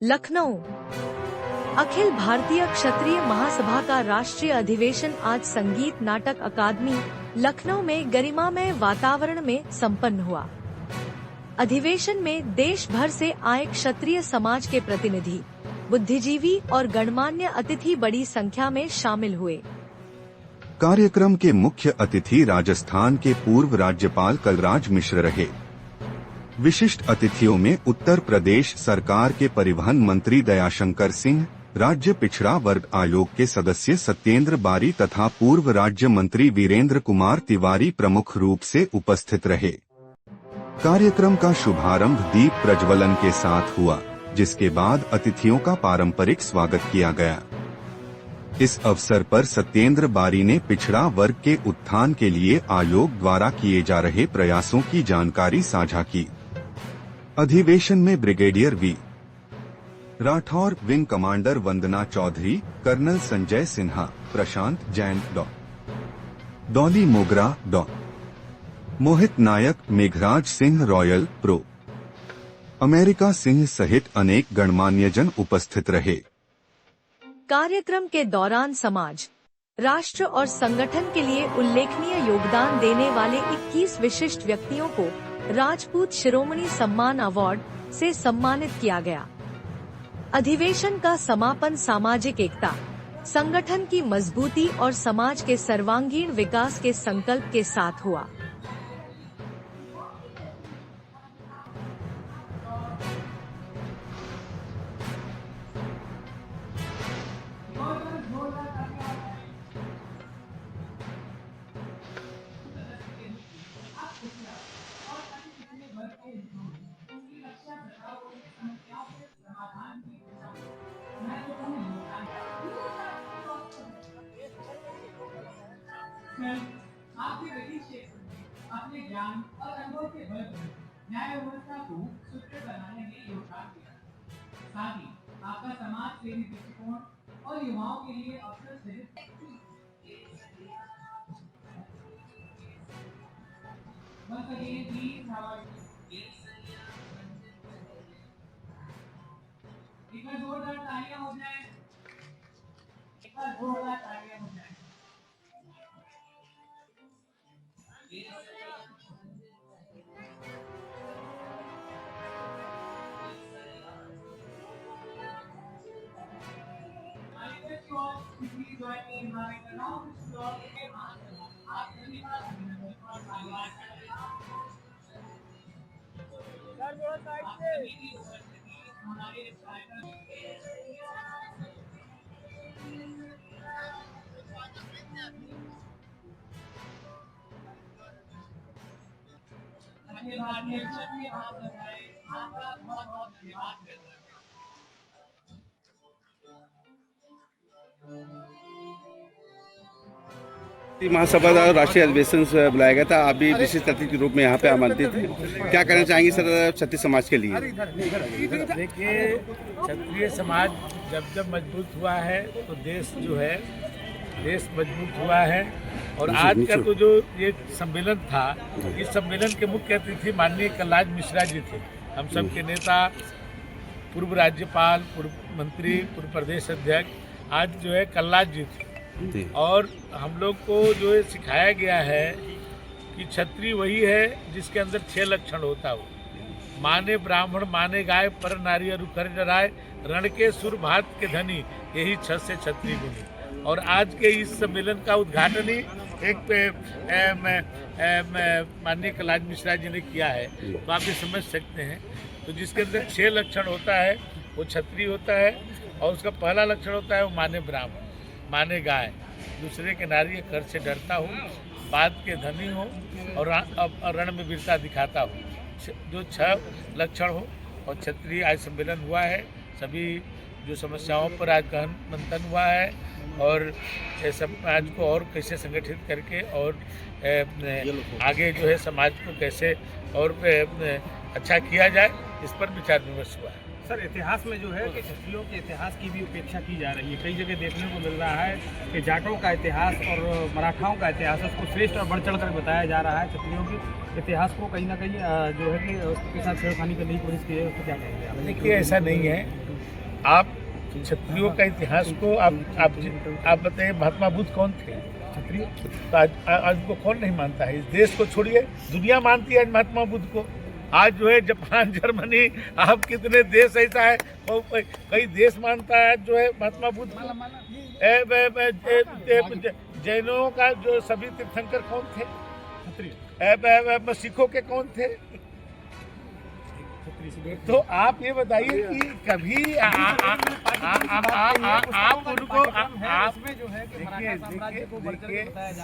लखनऊ। अखिल भारतीय क्षत्रिय महासभा का राष्ट्रीय अधिवेशन आज संगीत नाटक अकादमी लखनऊ में गरिमामय वातावरण में संपन्न हुआ। अधिवेशन में देश भर से आए क्षत्रिय समाज के प्रतिनिधि, बुद्धिजीवी और गणमान्य अतिथि बड़ी संख्या में शामिल हुए। कार्यक्रम के मुख्य अतिथि राजस्थान के पूर्व राज्यपाल कलराज मिश्र रहे। विशिष्ट अतिथियों में उत्तर प्रदेश सरकार के परिवहन मंत्री दयाशंकर सिंह, राज्य पिछड़ा वर्ग आयोग के सदस्य सत्येंद्र बारी तथा पूर्व राज्य मंत्री वीरेंद्र कुमार तिवारी प्रमुख रूप से उपस्थित रहे। कार्यक्रम का शुभारंभ दीप प्रज्वलन के साथ हुआ, जिसके बाद अतिथियों का पारंपरिक स्वागत किया गया। इस अवसर पर सत्येंद्र बारी ने पिछड़ा वर्ग के उत्थान के लिए आयोग द्वारा किए जा रहे प्रयासों की जानकारी साझा की। अधिवेशन में brigadier V Rathore, wing commander Vandana Chaudhary, colonel Sanjay Sinha, Prashant Jain, Dolly Mogra, Mohit Nayak, Meghraj Singh Royal, pro America Singh सहित अनेक गणमान्यजन उपस्थित रहे। कार्यक्रम के दौरान समाज, राष्ट्र और संगठन के लिए उल्लेखनीय योगदान देने वाले 21 विशिष्ट व्यक्तियों को राजपूत शिरोमणि सम्मान अवार्ड से सम्मानित किया गया। अधिवेशन का समापन सामाजिक एकता, संगठन की मजबूती और समाज के सर्वांगीण विकास के संकल्प के साथ हुआ। आपके ब्रिटिश क्षेत्र में अपने ज्ञान और अनुभव के बल पर न्याय व्यवस्था को सुदृढ़ बनाने में योगदान दिया। साथ ही आपका समाज सेवी दृष्टिकोण और युवाओं के लिए अवसर सृजित एक बार जोरदार तालियां हो जाए, एक बार जोरदार तालियां हो जाए। महासभा राष्ट्रीय अधिवेशन से बुलाया गया था। आप भी विशिष्ट अतिथि के रूप में यहाँ पे आमंत्रित हैं। क्या कहना चाहेंगे सर क्षत्रिय समाज के लिए? देखिए, क्षत्रिय समाज जब मजबूत हुआ है तो देश जो है देश मजबूत हुआ है। और आज का तो जो ये सम्मेलन था, इस सम्मेलन के मुख्य अतिथि माननीय कलराज मिश्रा जी थे। हम सब के नेता, पूर्व राज्यपाल, पूर्व मंत्री, पूर्व प्रदेश अध्यक्ष आज जो है कलराज जी थे। और हम लोग को जो सिखाया गया है कि क्षत्रिय वही है जिसके अंदर 6 लक्षण होता हो। माने ब्राह्मण, माने गाय, पर नारी और कर डराए, रण के सुर भात के धनी, यही 6 से क्षत्रिय गुणी। और आज के इस सम्मेलन का उद्घाटन ही एक माननीय कलराज मिश्रा जी ने किया है, तो आप ये समझ सकते हैं। तो जिसके अंदर 6 लक्षण होता है वो क्षत्रिय होता है। और उसका पहला लक्षण होता है वो माने ब्राह्मण, माने गाय, दूसरे के नारी कर से डरता हो, बात के धनी हो और रण में वीरता दिखाता हो। जो 6 लक्षण हो। और क्षत्रिय आज सम्मेलन हुआ है। सभी जो समस्याओं पर आज गहन मंथन हुआ है और समाज को और कैसे संगठित करके और आगे जो है समाज को कैसे और अच्छा किया जाए, इस पर विचार विमर्श हुआ है। सर, इतिहास में जो है कि क्षत्रियों के इतिहास की भी उपेक्षा की जा रही है। कई जगह देखने को मिल रहा है कि जाटों का इतिहास और मराठाओं का इतिहास उसको श्रेष्ठ और बढ़ चढ़ कर बताया जा रहा है। क्षत्रियों के इतिहास को कहीं ना कहीं जो है कि उसके साथ छेड़खानी करने की कोशिश की है, उसको क्या कहेंगे? देखिए, ऐसा नहीं है। आप क्षत्रियों का इतिहास को आप बताइए, महात्मा बुद्ध कौन थे? क्षत्रिय। तो आज उनको कौन नहीं मानता है? इस देश को छोड़िए, दुनिया मानती है आज महात्मा बुद्ध को। आज जो है जापान, जर्मनी, आप कितने देश ऐसा है, कई देश मानता है जो है महात्मा बुद्ध। जैनों का जो सभी तीर्थंकर कौन थे? क्षत्रिय। सिखों के कौन थे? तो आप ये बताइए कि कभी आप उनको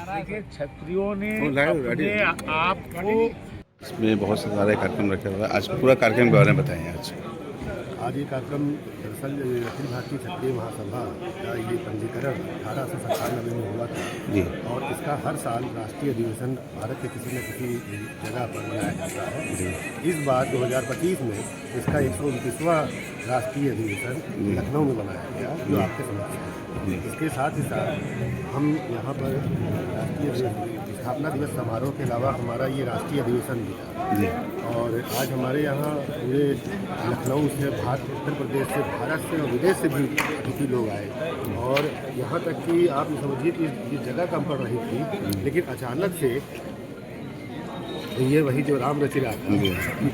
देखिए क्षत्रियों ने अपने आप को, इसमें बहुत सारे कार्यक्रम रखे हुए हैं। आज पूरा कार्यक्रम के बारे में बताएं। आज ये कार्यक्रम दरअसल अखिल भारतीय क्षत्रिय महासभा का ये पंजीकरण 1897 में हुआ था जी, और इसका हर साल राष्ट्रीय अधिवेशन भारत के किसी न किसी जगह पर मनाया जाता है जी। इस बार 2025 में इसका 129वां राष्ट्रीय अधिवेशन लखनऊ में बनाया गया, जो आपके समक्ष है। इसके साथ ही साथ हम यहाँ पर राष्ट्रीय स्थापना दिवस समारोह के अलावा हमारा ये राष्ट्रीय अधिवेशन भी था, और आज हमारे यहाँ पूरे लखनऊ से, उत्तर प्रदेश से, भारत से और विदेश से भी अतिथि लोग आए। और यहाँ तक कि आप समझिए कि इस जगह कम पड़ रही थी, लेकिन अचानक से ये वही जो राम रचिरा था कि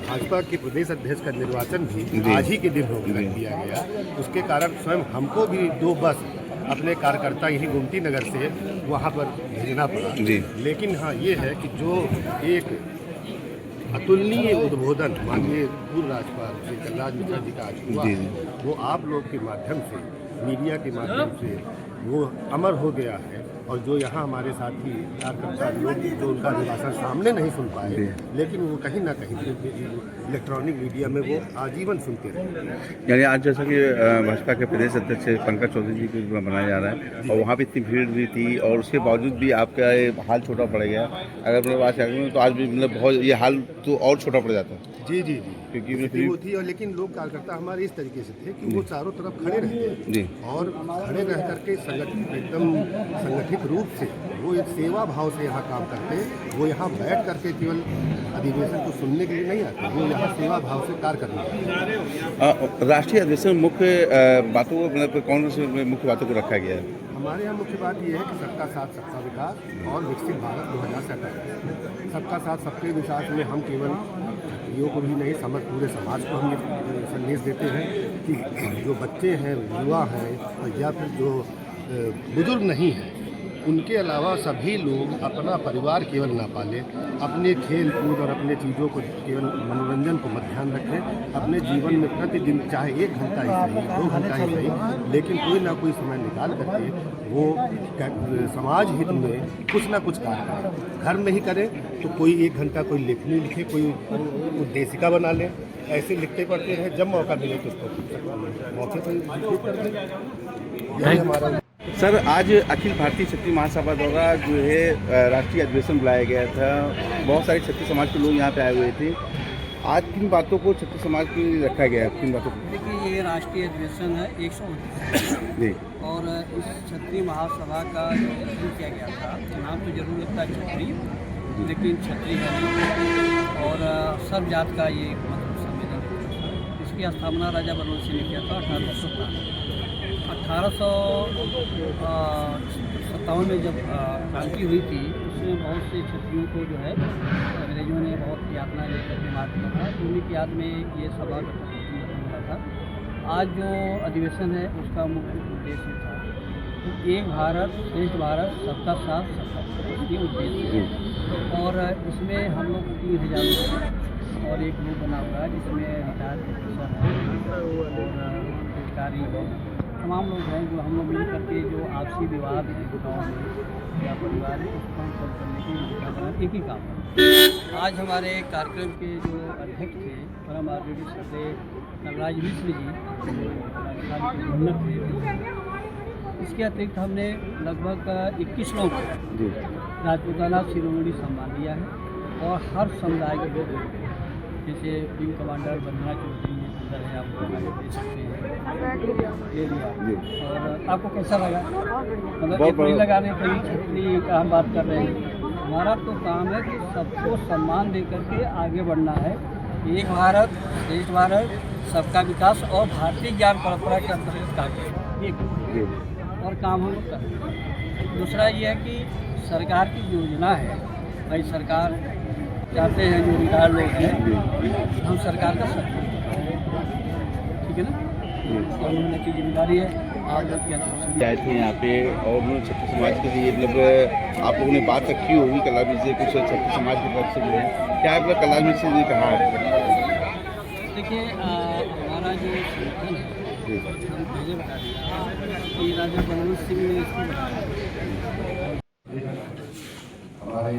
भाजपा के प्रदेश अध्यक्ष का निर्वाचन भी आज ही के दिन हो किया गया। उसके कारण स्वयं हमको भी 2 बस अपने कार्यकर्ता यही गोमती नगर से वहाँ पर भेजना पड़ा। लेकिन हाँ, ये है कि जो एक अतुलनीय उद्बोधन माननीय पूर्व राज्यपाल श्री कलराज मिश्रा जी का आज हुआ, वो आप लोग के माध्यम से, मीडिया के माध्यम से वो अमर हो गया है। और जो यहाँ हमारे साथी कार्यकर्ता लोग जो उनका अभिभाषण सामने नहीं सुन पाए, लेकिन वो कहीं ना कहीं इलेक्ट्रॉनिक मीडिया में वो आजीवन सुनते रहे। यानी आज जैसा कि भाजपा के प्रदेश अध्यक्ष पंकज चौधरी जी को बनाया जा रहा है, और वहाँ पे इतनी भीड़ भी थी, और उसके बावजूद भी आपका ये हाल छोटा पड़ गया। अगर मतलब आज तो आज भी मतलब बहुत ये हाल तो और छोटा पड़ जाता है। जी जी जी, क्योंकि वो थी। और लेकिन लोग कार्यकर्ता हमारे इस तरीके से थे कि वो चारों तरफ खड़े रहते और खड़े रह करके एकदम संगठित रूप से वो एक सेवा भाव से यहाँ काम करते। वो यहाँ बैठ करके केवल अधिवेशन को सुनने के लिए नहीं आते, वो यहाँ सेवा भाव से कार्य करने। राष्ट्रीय अधिवेशन मुख्य बातों को मतलब कौन से मुख्य बातों को रखा गया है? हमारे यहाँ मुख्य बात ये है कि सबका साथ सबका विकास और विकसित भारत 2047। सबका साथ सबके विकास में हम केवल क्षत्रियों को भी नहीं, पूरे समाज को हम ये संदेश देते हैं कि जो बच्चे हैं, युवा हैं, या फिर जो बुजुर्ग नहीं हैं, उनके अलावा सभी लोग अपना परिवार केवल ना पालें, अपने खेल कूद और अपने चीज़ों को केवल मनोरंजन को मत ध्यान रखें। अपने जीवन में प्रतिदिन चाहे 1 घंटा ही सही, 2 घंटा ही सही, लेकिन कोई ना कोई समय निकाल करके वो समाज हित में कुछ ना कुछ कार्य करें। घर में ही करें तो कोई 1 घंटा कोई लेखनी लिखे, कोई उद्देशिका बना ले, ऐसे लिखते पढ़ते हैं, जब मौका मिले तो उसको मौके पर कर दें। यही हमारा। सर, आज अखिल भारतीय क्षत्रिय महासभा द्वारा जो है राष्ट्रीय अधिवेशन बुलाया गया था। बहुत सारे क्षत्रिय समाज के लोग यहाँ पे आए हुए थे। आज किन बातों को क्षत्रिय समाज के लिए रखा गया है? किन बातों को? देखिए, ये राष्ट्रीय अधिवेशन है 129 जी, और इस क्षत्रिय महासभा का जो गठन किया गया था, नाम तो जरूर लगता है क्षत्रिय, लेकिन क्षत्रिय है नहीं, और सब जात का ये मतलब सम्मेलन। इसकी स्थापना राजा बनवंशी ने किया था 1857 में जब क्रांति हुई थी। उसमें बहुत से क्षत्रियों को जो है अंग्रेजों ने बहुत यातना लेकर के मार दिया था, तो उन्हीं की याद में ये सभा गठन हुआ था। आज जो अधिवेशन है उसका मुख्य उद्देश्य था तो एक भारत श्रेष्ठ भारत, सबका साथ सबका विकास, ये उद्देश्य है। और इसमें हम लोग 3000 लोग और एक ग्रुप बना हुआ है जिसमें रिटायर्ड प्रोफेसर और अधिकारी हैं, तमाम लोग हैं जो हम लोग मिल करके जो आपसी विवाद गाँव में या परिवार में उसको सॉल्व करने की एक ही काम है। आज हमारे कार्यक्रम के जो अध्यक्ष थे परम आदरणीय श्री कलराज मिश्र जी, राजस्थान के गवर्नर थे। इसके अतिरिक्त हमने लगभग 21 लोगों को राजपूताना शिरोमणि सम्मान दिया है, और हर समुदाय के लोग जैसे विंग कमांडर वंदना चौधरी अंदर है, आप दे सकते हैं, ये दिया। और आपको कैसा लगा? मतलब टिप्पणी लगाने पर क्षत्रिय का हम बात कर रहे हैं। हमारा तो काम है कि सबको सम्मान दे करके आगे बढ़ना है, एक भारत श्रेष्ठ भारत, सबका विकास और भारतीय ज्ञान परंपरा के अंतर्गत कार्य है। एक और काम हम लोग करते हैं। दूसरा ये है कि सरकार की योजना है, भाई सरकार चाहते हैं जो रिटायर्ड लोग हैं हम सरकार का सहयोग करें। ठीक है ना, और उन्होंने की जिम्मेदारी है आप लोग क्या आए थे यहाँ पे और उन्होंने क्षत्रिय समाज के लिए मतलब आप लोगों ने बात रखी होगी कला में से कुछ क्षत्रिय समाज की तरफ से जो है क्या आप लोग कला में से कहा है? देखिए हमारा जो संगठन है हम पहले बता दिया कि राजा बनरस सिंह ने इसको बताया। हमारे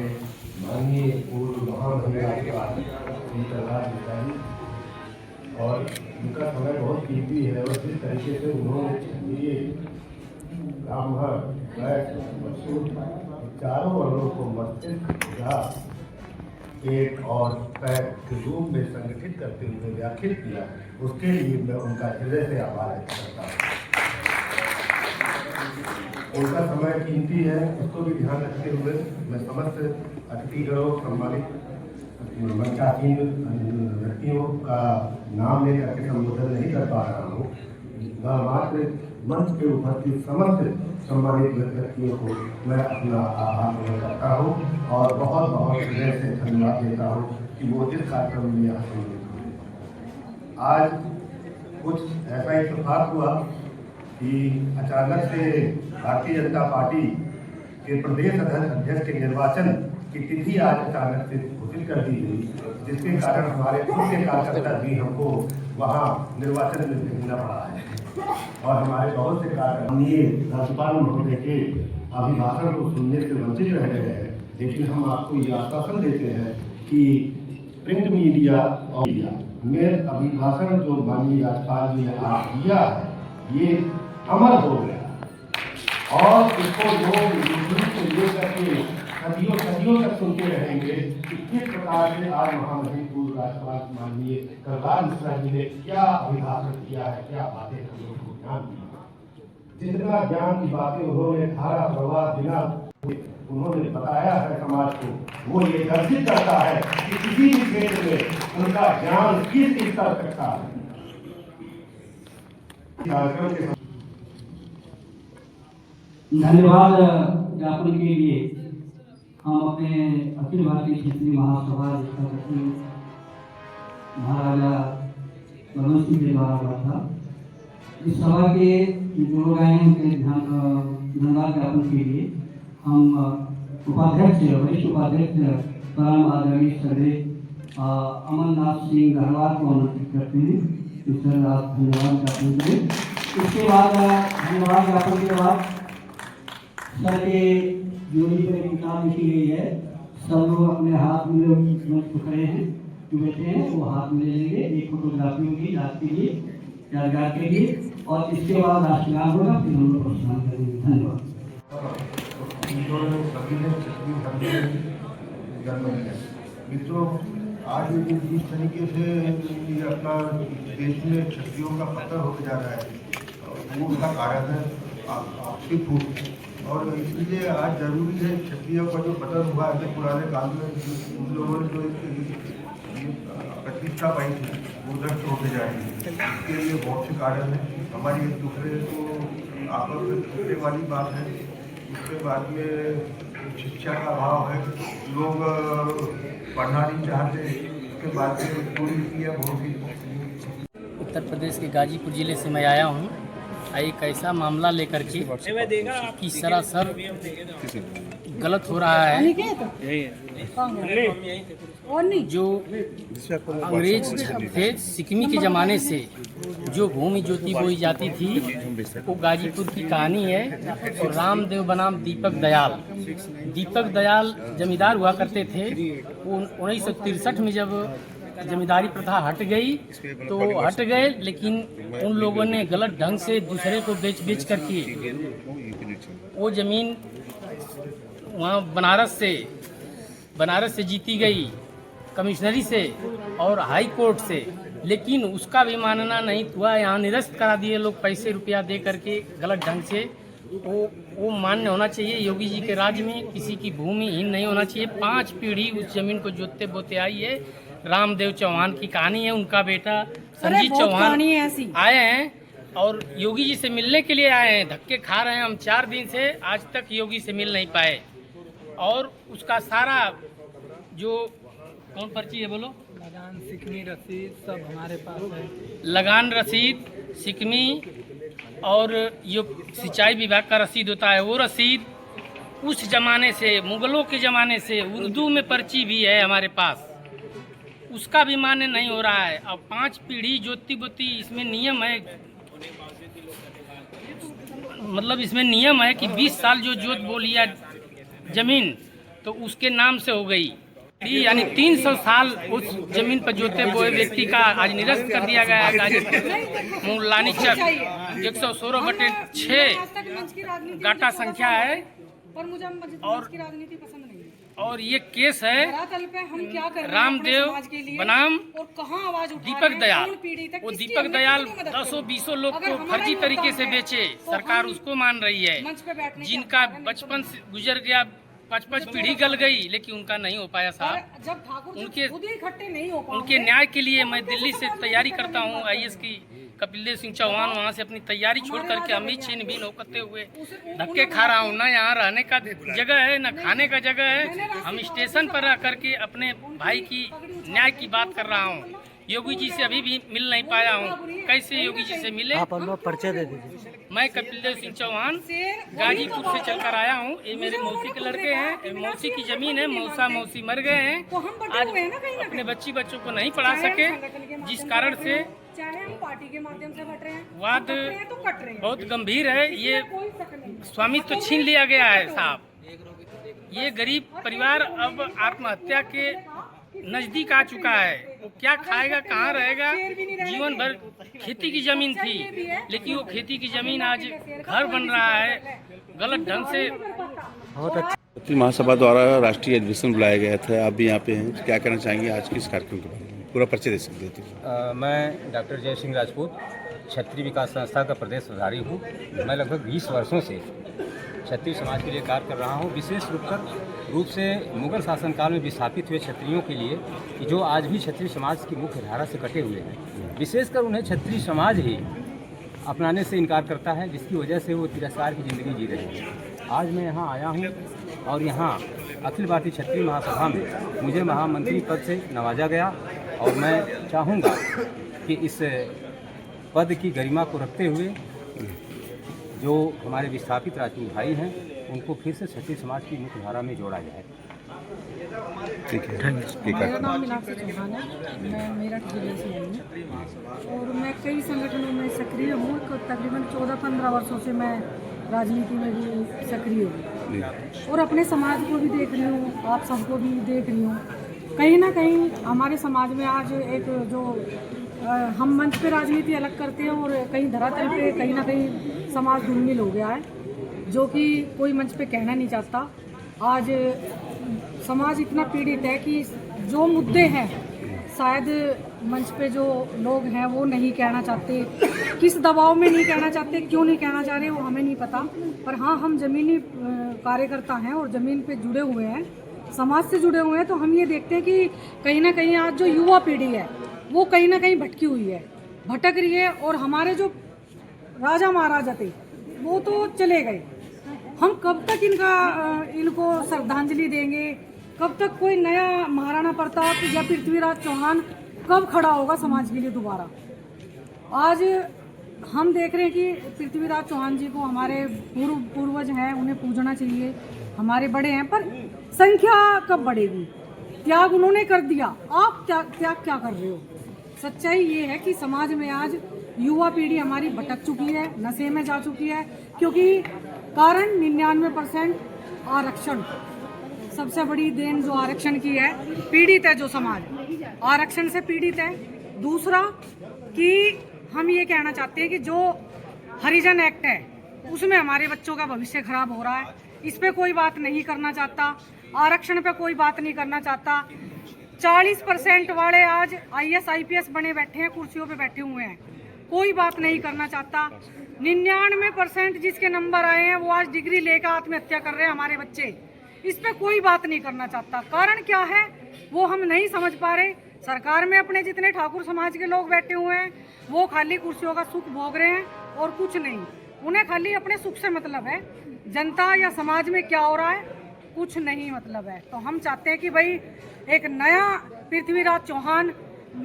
माननीय पूर्व महामहिम और उनका समय बहुत कीमती है और जिस तरीके से उन्होंने ये चारों वर्गों को मस्तिष्क या पेट और पैर के रूप में संगठित करते हुए व्याख्यात किया, उसके लिए मैं उनका हृदय से आभार व्यक्त करता हूँ। उनका समय कीमती है, उसको भी ध्यान रखते हुए मैं समस्त अतिथिगणों सम्मानित मंचासीन व्यक्तियों का नाम लेकर के संबोधन नहीं कर पा रहा हूँ। मात्र मंच पे उपस्थित समस्त सम्मानित व्यक्तियों को मैं अपना आभार व्यक्त करता हूँ और बहुत बहुत हृदय से धन्यवाद देता हूँ कि वो इस कार्यक्रम में यहाँ सम्मिलित हुए। आज कुछ ऐसा इत्तेफाक हुआ कि अचानक से भारतीय जनता पार्टी के प्रदेश अध्यक्ष के निर्वाचन की तिथि आज अचानक से घोषित कर दी गई, जिसके कारण हमारे खुद के कार्यकर्ता भी हमको वहाँ निर्वाचन में भेजना पड़ा है और हमारे बहुत से कार्यकर्ता राज्यपाल महोदय के अभिभाषण को सुनने से वंचित रह गए हैं। लेकिन हम आपको ये आश्वासन देते हैं कि प्रिंट मीडिया और में अभिभाषण जो माननीय राज्यपाल जी ने आज दिया है ये अमर हो गया और इसको लोग से लेकर के सदियों तक सुनते रहेंगे कि किस प्रकार से आज महामहिम पूर्व राज्यपाल माननीय कलराज मिश्रा जी ने क्या अभिभाषण किया है, क्या बातें हम लोगों को ज्ञान दिया। जितना ज्ञान की बातें उन्होंने धारा प्रवाह बिना उन्होंने बताया है समाज को, वो ये गर्जित करता है कि किसी भी क्षेत्र में उनका ज्ञान किस स्तर तक था। धन्यवाद ज्ञापन के लिए हम अपने अखिल भारतीय क्षेत्रीय महासभा जिसका महाराजा बनरस सिंह के द्वारा हुआ था, इस सभा के जो लोग आए हैं उनके धन्यवाद ज्ञापन के लिए हम उपाध्यक्ष वरिष्ठ उपाध्यक्ष परम आदरणीय श्री अमरनाथ सिंह गहरवाल को आमंत्रित करते हैं। इस तरह आप धन्यवाद ज्ञापन करें। इसके बाद धन्यवाद ज्ञापन के बाद सर के जोड़ी पर एक किताब लिखी गई है, सब लोग अपने हाथ में मंच को खड़े हैं जो बैठे हैं वो हाथ में ले लेंगे, एक फोटोग्राफी होगी रात के लिए यादगार के लिए और इसके बाद राष्ट्रगान होगा, फिर हम लोग प्रोत्साहन करेंगे। धन्यवाद। मित्रों, आज जिस तरीके से अपना देश में क्षत्रियों का पतन होकर जा रहा है वो उसका कारण है आपसी फूट, और इसलिए आज जरूरी है क्षत्रियों का जो पतन हुआ है पुराने काल में उन लोगों ने जो प्रतिष्ठा पाई थी वो नष्ट होते जा रही है। इसके लिए बहुत से कारण है, हमारी एक दूसरे को आपस में छूटने वाली बात है, उसके बाद में शिक्षा का अभाव है, लोग पढ़ना नहीं चाहते, उसके बाद में पूरी किया बहुत ही। उत्तर प्रदेश के गाजीपुर जिले से मैं आया हूँ। एक ऐसा मामला लेकर के कि सरासर गलत हो रहा है। जो अंग्रेज थे सिक्किमी के ज़माने से जो भूमि जोती बोई जाती थी वो गाजीपुर की कहानी है। और रामदेव बनाम दीपक दयाल जमींदार हुआ करते थे। वो 1963 में जब जमींदारी प्रथा हट गई तो हट गए, लेकिन उन लोगों ने गलत ढंग से दूसरे को बेच करके वो ज़मीन वहाँ बनारस से जीती गई कमिश्नरी से और हाई कोर्ट से, लेकिन उसका भी मानना नहीं हुआ। यहाँ निरस्त करा दिए लोग पैसे रुपया दे करके गलत ढंग से। वो मान्य होना चाहिए। योगी जी के राज्य में किसी की भूमि हीन नहीं होना चाहिए। 5 पीढ़ी उस जमीन को जोतते बोते आई है। रामदेव चौहान की कहानी है। उनका बेटा संजीत चौहान आए हैं और योगी जी से मिलने के लिए आए हैं। धक्के खा रहे हैं हम 4 दिन से, आज तक योगी से मिल नहीं पाए। और उसका सारा जो कौन पर्ची है बोलो, लगान सिकमी रसीद सब हमारे पास है। लगान रसीद, सिकमी और जो सिंचाई विभाग का रसीद होता है वो रसीद उस जमाने से, मुगलों के ज़माने से, उर्दू में पर्ची भी है हमारे पास, उसका भी मान्य नहीं हो रहा है। अब 5 पीढ़ी जोती बोती, इसमें नियम है, मतलब इसमें नियम है कि 20 साल जो जोत बोलिया जमीन तो उसके नाम से हो गई, यानी 300 साल उस जमीन पर जोते बोए व्यक्ति का आज निरस्त कर दिया गया है। गाजीपुर मुलानी चक 116/6 गाटा संख्या है। और ये केस है रामदेव बनाम दीपक दयाल। वो दीपक दयाल 10-20 लोग को फर्जी तरीके से बेचे, सरकार उसको मान रही है। जिनका बचपन से गुजर गया, 5 पीढ़ी गल गई, लेकिन उनका नहीं हो पाया साहब। उनके न्याय के लिए मैं दिल्ली से तैयारी करता हूँ IAS की। कपिल देव सिंह चौहान वहाँ से अपनी तैयारी छोड़ करके अमित छीनबीन होते हुए धक्के खा रहा हूँ। ना यहाँ रहने का जगह है, ना खाने का जगह है। हम स्टेशन पर रह करके अपने भाई की न्याय की बात कर रहा हूँ। योगी जी से अभी भी मिल नहीं पाया हूँ। कैसे योगी जी से मिले? आप अपना परिचय दे दीजिए। मैं कपिल देव सिंह चौहान गाजीपुर से चलकर आया हूँ। ये मेरे मौसी के लड़के हैं, मौसी की जमीन है। मौसी मर गए हैं, आज अपने बच्चों को नहीं पढ़ा सके, जिस कारण से पार्टी के माध्यम से बट रहे हैं। वाद बहुत गंभीर है। ये स्वामित्व तो छीन लिया गया है साहब। ये गरीब परिवार अब आत्महत्या के नजदीक आ चुका है। वो क्या खाएगा, कहाँ रहेगा? जीवन भर खेती की जमीन थी, लेकिन वो खेती की जमीन आज घर बन रहा है गलत ढंग से। बहुत अच्छा। महासभा द्वारा राष्ट्रीय अधिवेशन बुलाया गया था, आप भी यहाँ पे हैं, क्या कहना चाहेंगे आज के इस कार्यक्रम के बारे में? पूरा परिचय दे सकते हैं। मैं डॉक्टर जय सिंह राजपूत क्षत्रिय विकास संस्था का प्रदेश प्रभारी हूँ। मैं लगभग 20 वर्षों से क्षत्रिय समाज के लिए कार्य कर रहा हूँ, विशेष रूप से मुगल शासनकाल में विस्थापित हुए क्षत्रियों के लिए, कि जो आज भी क्षत्रिय समाज की मुख्य धारा से कटे हुए हैं। विशेषकर उन्हें क्षत्रिय समाज ही अपनाने से इनकार करता है, जिसकी वजह से वो तिरस्कार की ज़िंदगी जी रहे हैं। आज मैं यहाँ आया हूँ और यहाँ अखिल भारतीय क्षत्रिय महासभा में मुझे महामंत्री पद से नवाजा गया, और मैं चाहूँगा कि इस पद की गरिमा को रखते हुए जो हमारे विस्थापित राजपूत भाई हैं उनको फिर से क्षत्रिय समाज की मुख्य धारा में जोड़ा जाए। ठीक है। मेरा नाम मीनाक्षी चौहान है, मैं मेरठ जिले से आई हूँ और मैं कई संगठनों में सक्रिय हूँ। तकरीबन 14-15 वर्षों से मैं राजनीति में भी सक्रिय हूँ और अपने समाज को भी देख रही हूँ, आप सबको भी देख रही हूँ। कहीं ना कहीं हमारे समाज में आज एक जो हम मंच पे राजनीति अलग करते हैं और कहीं धरातल पे कहीं ना कहीं समाज धूमिल हो गया है, जो कि कोई मंच पे कहना नहीं चाहता। आज समाज इतना पीड़ित है कि जो मुद्दे हैं शायद मंच पे जो लोग हैं वो नहीं कहना चाहते, किस दबाव में नहीं कहना चाहते, क्यों नहीं कहना चाह रहे वो हमें नहीं पता। पर हाँ, हम ज़मीनी कार्यकर्ता हैं और ज़मीन पे जुड़े हुए हैं, समाज से जुड़े हुए हैं, तो हम ये देखते हैं कि कहीं ना कहीं आज जो युवा पीढ़ी है वो कहीं ना कहीं भटकी हुई है, भटक रही है। और हमारे जो राजा महाराजा थे वो तो चले गए, हम कब तक इनको श्रद्धांजलि देंगे? कब तक कोई नया महाराणा प्रताप या पृथ्वीराज चौहान कब खड़ा होगा समाज के लिए दोबारा? आज हम देख रहे हैं कि पृथ्वीराज चौहान जी को हमारे पूर्वज हैं, उन्हें पूजना चाहिए, हमारे बड़े हैं, पर संख्या कब बढ़ेगी? त्याग उन्होंने कर दिया, आप त्याग क्या कर रहे हो? सच्चाई ये है कि समाज में आज युवा पीढ़ी हमारी भटक चुकी है, नशे में जा चुकी है, क्योंकि कारण 99% आरक्षण। सबसे बड़ी देन जो आरक्षण की है, पीड़ित है जो समाज आरक्षण से पीड़ित है। दूसरा कि हम ये कहना चाहते हैं कि जो हरिजन एक्ट है उसमें हमारे बच्चों का भविष्य खराब हो रहा है, इस पे कोई बात नहीं करना चाहता, आरक्षण पे कोई बात नहीं करना चाहता। 40% वाले आज IAS IPS बने बैठे हैं, कुर्सियों पे बैठे हुए हैं, कोई बात नहीं करना चाहता। 99% जिसके नंबर आए हैं वो आज डिग्री लेकर आत्महत्या कर रहे हैं हमारे बच्चे, इस पे कोई बात नहीं करना चाहता। कारण क्या है वो हम नहीं समझ पा रहे। सरकार में अपने जितने ठाकुर समाज के लोग बैठे हुए हैं वो खाली कुर्सियों का सुख भोग रहे हैं और कुछ नहीं। उन्हें खाली अपने सुख से मतलब है, जनता या समाज में क्या हो रहा है कुछ नहीं मतलब है। तो हम चाहते हैं कि भाई एक नया पृथ्वीराज चौहान,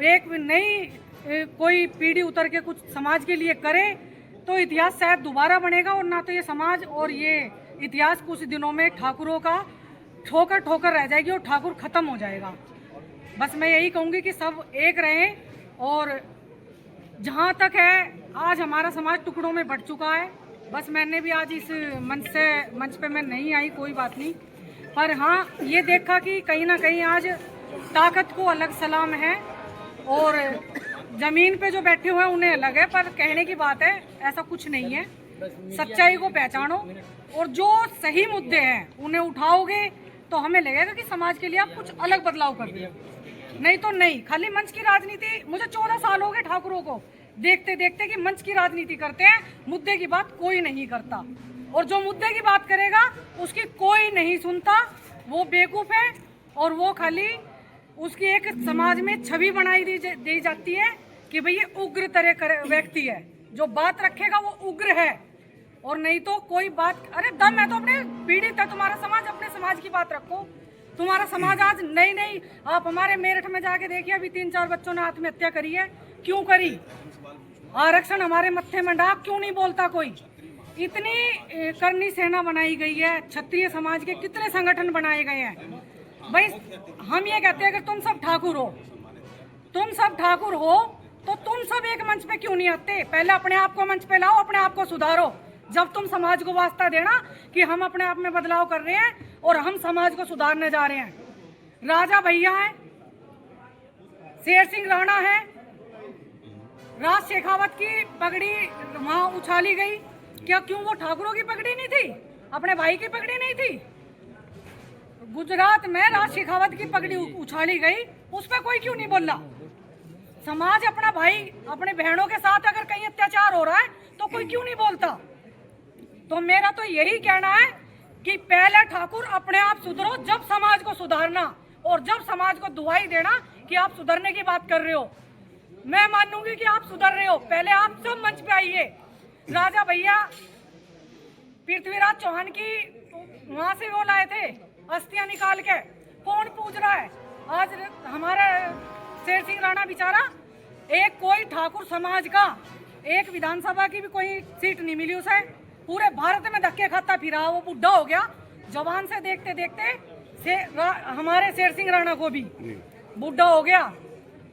एक नई कोई पीढ़ी उतर के कुछ समाज के लिए करे तो इतिहास शायद दोबारा बनेगा, और ना तो ये समाज और ये इतिहास कुछ दिनों में ठाकुरों का ठोकर ठोकर रह जाएगी और ठाकुर खत्म हो जाएगा। बस मैं यही कहूँगी कि सब एक रहें, और जहाँ तक है आज हमारा समाज टुकड़ों में बट चुका है। बस मैंने भी आज इस मंच पे मैं नहीं आई, कोई बात नहीं, पर हाँ ये देखा कि कहीं ना कहीं आज ताकत को अलग सलाम है और ज़मीन पे जो बैठे हुए हैं उन्हें अलग है। पर कहने की बात है ऐसा कुछ नहीं है, सच्चाई को पहचानो और जो सही मुद्दे हैं उन्हें उठाओगे तो हमें लगेगा कि समाज के लिए आप कुछ अलग बदलाव कर दिए, नहीं तो नहीं। खाली मंच की राजनीति, मुझे 14 साल हो गए ठाकुरों को देखते देखते कि मंच की राजनीति करते हैं, मुद्दे की बात कोई नहीं करता, और जो मुद्दे की बात करेगा उसकी कोई नहीं सुनता, वो बेवकूफ़ है और वो खाली उसकी एक समाज में छवि बनाई दी जाती है कि भाई ये उग्र तरह का व्यक्ति है, जो बात रखेगा वो उग्र है, और नहीं तो कोई बात। अरे दम है तो अपने पीढ़ी तक तुम्हारा समाज, अपने समाज की बात रखो। तुम्हारा समाज आज नहीं, आप हमारे मेरठ में जाके देखिए, अभी 3-4 बच्चों ने आत्महत्या करी है। क्यों करी? आरक्षण हमारे मत्थे में डाक, क्यों नहीं बोलता कोई? इतनी करनी सेना बनाई गई है, क्षत्रिय समाज के कितने संगठन बनाए गए हैं। भाई हम ये कहते हैं कि तुम सब ठाकुर हो, तुम सब ठाकुर हो तो तुम सब एक मंच पे क्यों नहीं आते? पहले अपने आप को मंच पे लाओ, अपने आप को सुधारो, जब तुम समाज को वास्ता देना कि हम अपने आप में बदलाव कर रहे हैं और हम समाज को सुधारने जा रहे हैं। राजा भैया है, शेर सिंह राणा है, राज शेखावत की पगड़ी वहां उछाली गई, क्या क्यों वो ठाकुरों की पगड़ी नहीं थी? अपने भाई की पगड़ी नहीं थी? गुजरात में राज शेखावत की पगड़ी उछाली गई, उस पर कोई क्यों नहीं बोला? समाज अपना भाई, अपने बहनों के साथ अगर कहीं अत्याचार हो रहा है तो कोई क्यों नहीं बोलता? तो मेरा तो यही कहना है कि पहले ठाकुर अपने आप सुधरो, जब समाज को सुधारना, और जब समाज को दुआई देना कि आप सुधरने की बात कर रहे हो। मैं मानूंगी कि आप सुधर रहे हो, पहले आप सब मंच पे आइए। राजा भैया पृथ्वीराज चौहान की वहां से वो लाए थे अस्थियां निकाल के, कौन पूछ रहा है? आज हमारा शेर सिंह राणा बेचारा, एक कोई ठाकुर समाज का एक विधानसभा की भी कोई सीट नहीं मिली उसे, पूरे भारत में धक्के खाता फिरा, वो बुढ़ा हो गया जवान से देखते देखते। हमारे शेर सिंह राणा को भी बुढ़ा हो गया,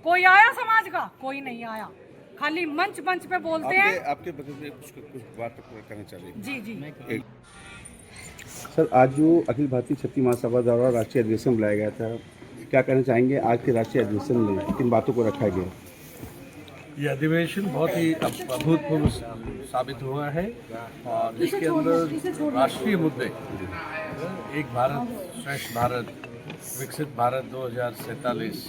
कोई आया समाज का? कोई नहीं आया, खाली मंच पे बोलते हैं। आपके बगल में कुछ बात करना चाहिए। जी सर, आज जो अखिल भारतीय क्षत्रिय महासभा द्वारा राष्ट्रीय अधिवेशन बुलाया गया था, क्या कहना चाहेंगे? आज के राष्ट्रीय अधिवेशन में किन बातों को रखा गया? ये अधिवेशन बहुत ही अभूतपूर्व साबित हुआ है और इसके अंदर राष्ट्रीय मुद्दे, एक भारत श्रेष्ठ भारत, विकसित भारत 2047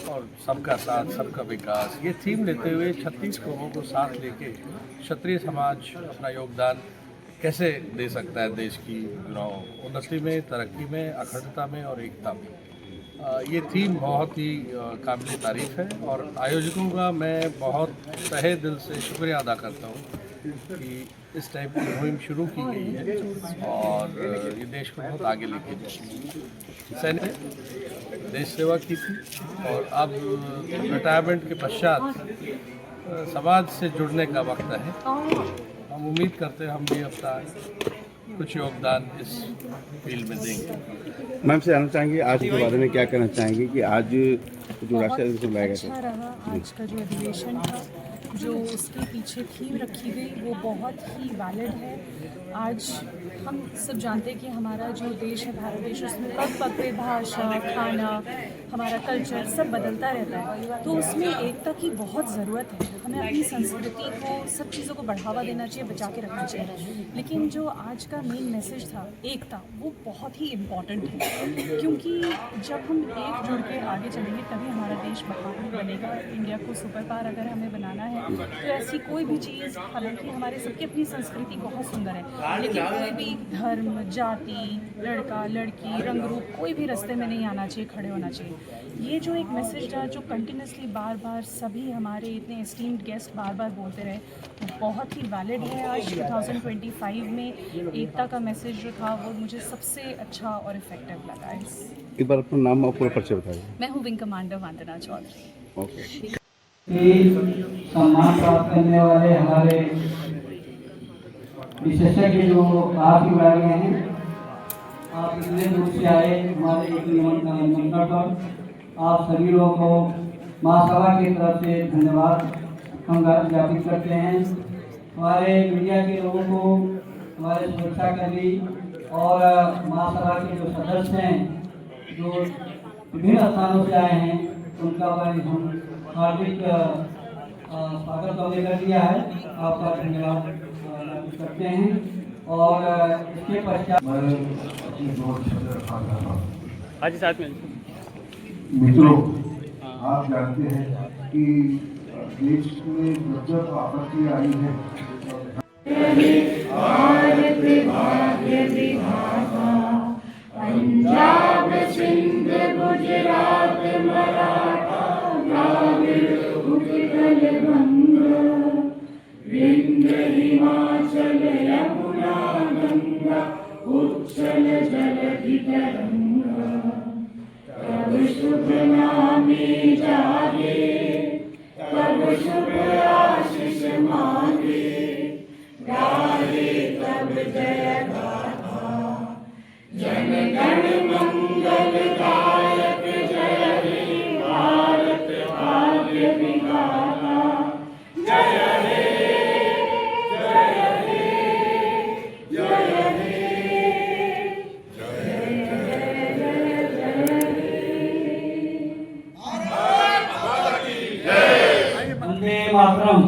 और सबका साथ सबका विकास, ये थीम लेते हुए 36 कौमों को साथ लेके क्षत्रिय समाज अपना योगदान कैसे दे सकता है देश की उन्नति में, तरक्की में, अखंडता में और एकता में। ये थीम बहुत ही काबिल तारीफ है और आयोजकों का मैं बहुत तहे दिल से शुक्रिया अदा करता हूँ कि इस टाइप की मुहिम शुरू की गई है और ये देश को बहुत आगे लेके जाए। सैन्य देश सेवा की थी और अब रिटायरमेंट के पश्चात समाज से जुड़ने का वक्त है। हम उम्मीद करते हैं हम भी अपना कुछ योगदान इस फील्ड में देंगे। मैम से जानना चाहेंगे आज के बारे में क्या कहना चाहेंगे कि आज जो राष्ट्रीय अधिवेशन बुलाया गया था? रहा आज का जो अधिवेशन था, जो उसके पीछे थीम रखी गई वो बहुत ही वैलिड है। आज हम सब जानते हैं कि हमारा जो देश है, भारत देश, उसमें पग पे भाषा, खाना, हमारा कल्चर सब बदलता रहता है, तो उसमें एकता की बहुत ज़रूरत है। हमें अपनी संस्कृति को, सब चीज़ों को बढ़ावा देना चाहिए, बचा के रखना चाहिए। लेकिन जो आज का मेन मैसेज था एकता, वो बहुत ही इम्पॉर्टेंट है, क्योंकि जब हम एकजुट के आगे चलेंगे तभी हमारा देश महान बनेगा। इंडिया को सुपर पावर अगर हमें बनाना है तो ऐसी कोई भी चीज़, हालांकि हमारे सबकी अपनी संस्कृति बहुत सुंदर है, लेकिन कोई भी धर्म, जाति, लड़का लड़की, रंग रूप, कोई भी रास्ते में नहीं आना चाहिए, खड़े होना चाहिए। ये जो एक मैसेज था जो कंटिन्यूसली बार बार सभी हमारे इतने एस्टीम्ड गेस्ट बार बार बोलते रहे, वो बहुत ही वैलिड है। आज 2025 में एकता का मैसेज जो था वो मुझे सबसे अच्छा और इफेक्टिव लगा। एक बार अपना नाम और पूरा परिचय बताइए। मैं हूँ wing commander Vandana Chaudhary. Okay. सम्मान प्राप्त करने वाले हमारे विशेषज्ञ जो आप ही आए हैं, आप इतने दूर से आए हमारे एक निमंत्रण पर, आप सभी लोगों को महासभा की तरफ से धन्यवाद हम ज्ञापित करते हैं। हमारे मीडिया के लोगों को, हमारे सुरक्षाकर्मी और महासभा के जो सदस्य हैं जो विभिन्न स्थानों से आए हैं, उनका हम हार्दिक स्वागत हमने कर दिया है, आपका धन्यवाद करते हैं। और इसके पश्चात आज साथ में मित्रों, आप जानते हैं कि देश में जब आपत्ति आई है, पंजाब सिंध गुजरात मराठा द्राविड़ उत्कल बंग विंध्य हिमाचल यमुना गंगा उच्चल जलधि तरंगा, तब शुभ नामे जागे, तब शुभ आशीष मांगे, गाहे तब जय गाथा, जन गण मंगल गायक जय हे भारत भाग्य विधाता, जय हे जय हे जय हे जय वंदे मातरम,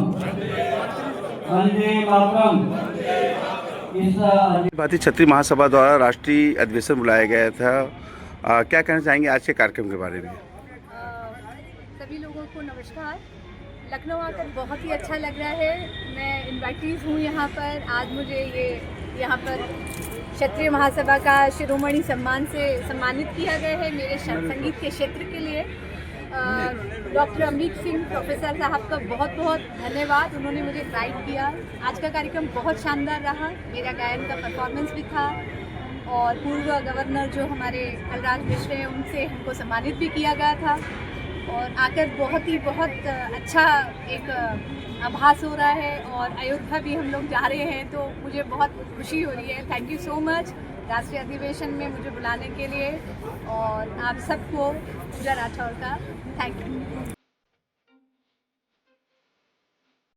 वंदे मातरम। भारतीय क्षत्रिय महासभा द्वारा राष्ट्रीय अधिवेशन बुलाया गया था, क्या कहना चाहेंगे आज के कार्यक्रम के बारे में? सभी लोगों को नमस्कार। लखनऊ आकर बहुत ही अच्छा लग रहा है। मैं इन्वाइटीज़ हूँ यहाँ पर। आज मुझे ये यहाँ पर क्षत्रिय महासभा का शिरोमणि सम्मान से सम्मानित किया गया है मेरे संगीत के क्षेत्र के लिए। डॉक्टर अमरीक सिंह प्रोफेसर साहब का बहुत बहुत धन्यवाद, उन्होंने मुझे गाइड किया। आज का कार्यक्रम बहुत शानदार रहा, मेरा गायन का परफॉर्मेंस भी था और पूर्व गवर्नर जो हमारे कलराज मिश्र हैं उनसे हमको सम्मानित भी किया गया था और आकर बहुत अच्छा एक आभास हो रहा है। और अयोध्या भी हम लोग जा रहे हैं तो मुझे बहुत खुशी हो रही है। थैंक यू सो मच राष्ट्रीय अधिवेशन में मुझे बुलाने के लिए और आप सबको पूजा राठौर का थैंक यू।